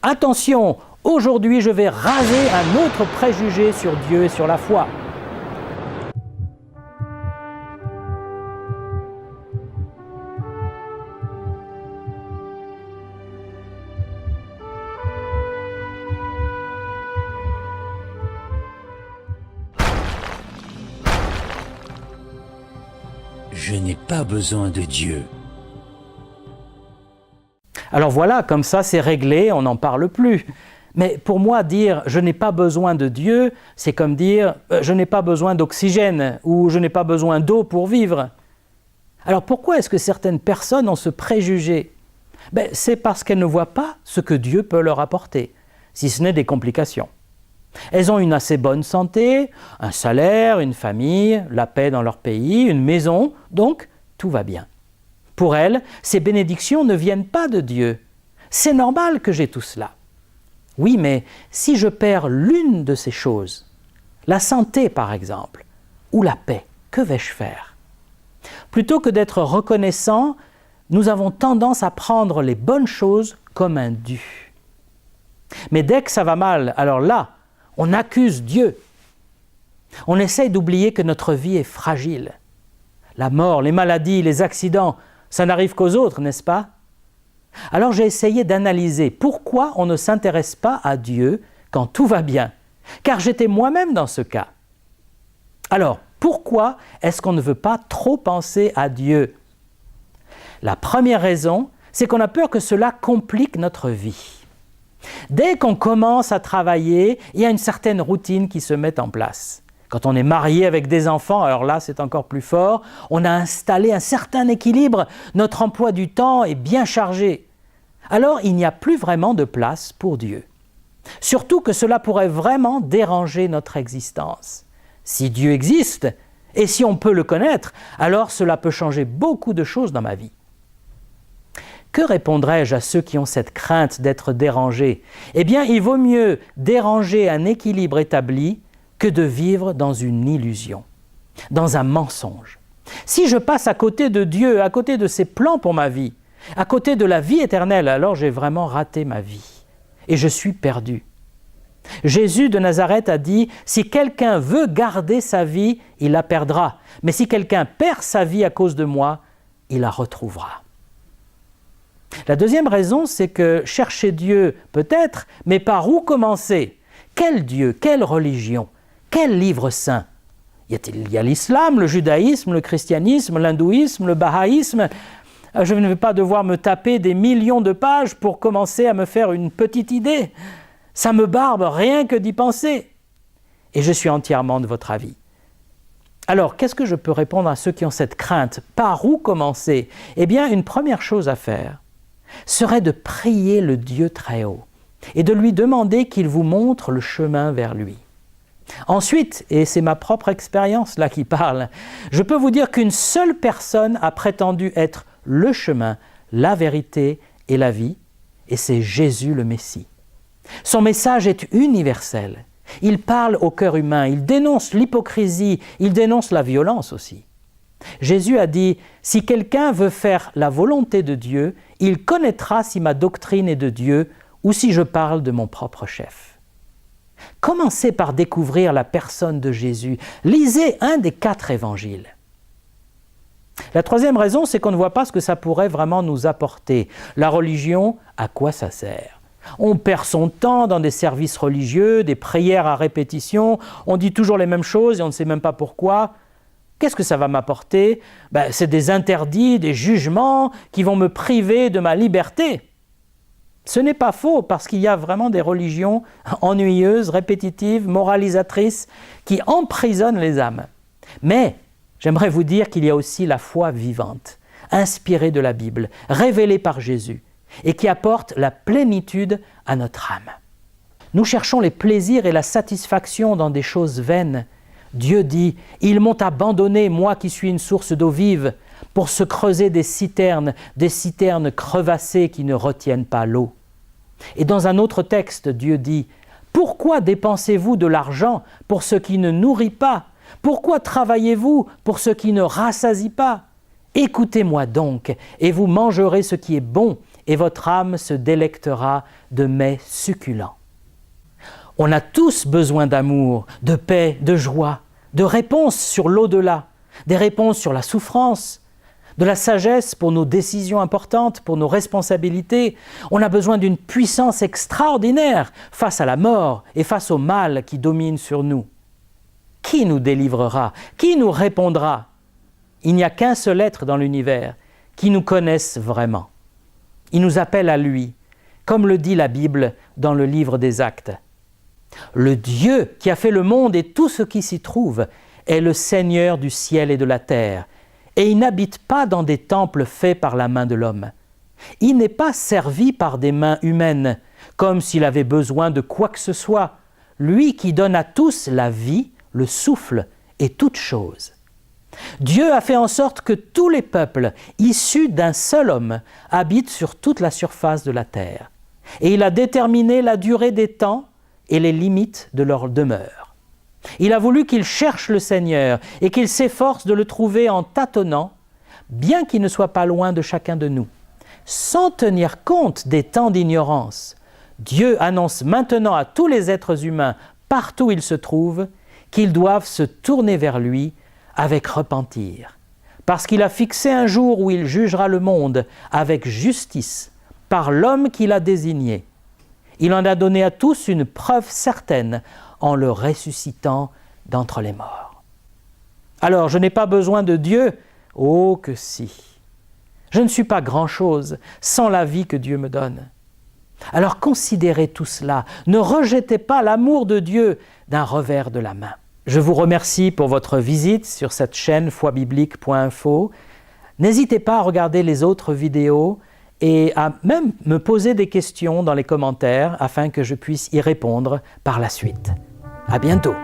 Attention, aujourd'hui je vais raser un autre préjugé sur Dieu et sur la foi. Je n'ai pas besoin de Dieu. Alors voilà, comme ça c'est réglé, on n'en parle plus. Mais pour moi, dire « je n'ai pas besoin de Dieu », c'est comme dire « je n'ai pas besoin d'oxygène » ou « je n'ai pas besoin d'eau pour vivre ». Alors pourquoi est-ce que certaines personnes ont ce préjugé ? C'est parce qu'elles ne voient pas ce que Dieu peut leur apporter, si ce n'est des complications. Elles ont une assez bonne santé, un salaire, une famille, la paix dans leur pays, une maison, donc tout va bien. Pour elles, ces bénédictions ne viennent pas de Dieu. C'est normal que j'ai tout cela. Oui, mais si je perds l'une de ces choses, la santé par exemple, ou la paix, que vais-je faire ? Plutôt que d'être reconnaissant, nous avons tendance à prendre les bonnes choses comme un dû. Mais dès que ça va mal, alors là, on accuse Dieu. On essaye d'oublier que notre vie est fragile. La mort, les maladies, les accidents, ça n'arrive qu'aux autres, n'est-ce pas ? Alors j'ai essayé d'analyser pourquoi on ne s'intéresse pas à Dieu quand tout va bien, car j'étais moi-même dans ce cas. Alors, pourquoi est-ce qu'on ne veut pas trop penser à Dieu ? La première raison, c'est qu'on a peur que cela complique notre vie. Dès qu'on commence à travailler, il y a une certaine routine qui se met en place. Quand on est marié avec des enfants, alors là c'est encore plus fort, on a installé un certain équilibre, notre emploi du temps est bien chargé. Alors il n'y a plus vraiment de place pour Dieu. Surtout que cela pourrait vraiment déranger notre existence. Si Dieu existe, et si on peut le connaître, alors cela peut changer beaucoup de choses dans ma vie. Que répondrais-je à ceux qui ont cette crainte d'être dérangés ? Eh bien, il vaut mieux déranger un équilibre établi que de vivre dans une illusion, dans un mensonge. Si je passe à côté de Dieu, à côté de ses plans pour ma vie, à côté de la vie éternelle, alors j'ai vraiment raté ma vie et je suis perdu. Jésus de Nazareth a dit « Si quelqu'un veut garder sa vie, il la perdra. Mais si quelqu'un perd sa vie à cause de moi, il la retrouvera. » La deuxième raison, c'est que chercher Dieu peut-être, mais par où commencer ? Quel Dieu ? Quelle religion ? Quel livre saint ? Il y a l'islam, le judaïsme, le christianisme, l'hindouisme, le bahaïsme. Je ne vais pas devoir me taper des millions de pages pour commencer à me faire une petite idée. Ça me barbe rien que d'y penser. Et je suis entièrement de votre avis. Alors, qu'est-ce que je peux répondre à ceux qui ont cette crainte ? Par où commencer ? Eh bien, une première chose à faire serait de prier le Dieu très haut et de lui demander qu'il vous montre le chemin vers lui. Ensuite, et c'est ma propre expérience là qui parle, je peux vous dire qu'une seule personne a prétendu être le chemin, la vérité et la vie, et c'est Jésus le Messie. Son message est universel. Il parle au cœur humain, il dénonce l'hypocrisie, il dénonce la violence aussi. Jésus a dit « Si quelqu'un veut faire la volonté de Dieu, il connaîtra si ma doctrine est de Dieu ou si je parle de mon propre chef. » Commencez par découvrir la personne de Jésus. Lisez un des 4 évangiles. La troisième raison, c'est qu'on ne voit pas ce que ça pourrait vraiment nous apporter. La religion, à quoi ça sert ? On perd son temps dans des services religieux, des prières à répétition, on dit toujours les mêmes choses et on ne sait même pas pourquoi. Qu'est-ce que ça va m'apporter ? C'est des interdits, des jugements qui vont me priver de ma liberté. Ce n'est pas faux parce qu'il y a vraiment des religions ennuyeuses, répétitives, moralisatrices qui emprisonnent les âmes. Mais j'aimerais vous dire qu'il y a aussi la foi vivante, inspirée de la Bible, révélée par Jésus et qui apporte la plénitude à notre âme. Nous cherchons les plaisirs et la satisfaction dans des choses vaines. Dieu dit « Ils m'ont abandonné, moi qui suis une source d'eau vive, pour se creuser des citernes crevassées qui ne retiennent pas l'eau. » Et dans un autre texte, Dieu dit « Pourquoi dépensez-vous de l'argent pour ce qui ne nourrit pas ? Pourquoi travaillez-vous pour ce qui ne rassasie pas ? Écoutez-moi donc, et vous mangerez ce qui est bon, et votre âme se délectera de mets succulents. On a tous besoin d'amour, de paix, de joie, de réponses sur l'au-delà, des réponses sur la souffrance, de la sagesse pour nos décisions importantes, pour nos responsabilités. On a besoin d'une puissance extraordinaire face à la mort et face au mal qui domine sur nous. Qui nous délivrera? Qui nous répondra? Il n'y a qu'un seul être dans l'univers qui nous connaisse vraiment. Il nous appelle à lui, comme le dit la Bible dans le livre des Actes. Le Dieu qui a fait le monde et tout ce qui s'y trouve est le Seigneur du ciel et de la terre, et il n'habite pas dans des temples faits par la main de l'homme. Il n'est pas servi par des mains humaines, comme s'il avait besoin de quoi que ce soit, lui qui donne à tous la vie, le souffle et toute chose. Dieu a fait en sorte que tous les peuples, issus d'un seul homme, habitent sur toute la surface de la terre. Et il a déterminé la durée des temps et les limites de leur demeure. Il a voulu qu'ils cherchent le Seigneur et qu'ils s'efforcent de le trouver en tâtonnant, bien qu'il ne soit pas loin de chacun de nous. Sans tenir compte des temps d'ignorance, Dieu annonce maintenant à tous les êtres humains, partout où ils se trouvent, qu'ils doivent se tourner vers lui avec repentir, parce qu'il a fixé un jour où il jugera le monde avec justice par l'homme qu'il a désigné. Il en a donné à tous une preuve certaine en le ressuscitant d'entre les morts. Alors, je n'ai pas besoin de Dieu? Oh que si! Je ne suis pas grand-chose sans la vie que Dieu me donne. Alors considérez tout cela, ne rejetez pas l'amour de Dieu d'un revers de la main. Je vous remercie pour votre visite sur cette chaîne foibiblique.info. N'hésitez pas à regarder les autres vidéos et à même me poser des questions dans les commentaires afin que je puisse y répondre par la suite. À bientôt!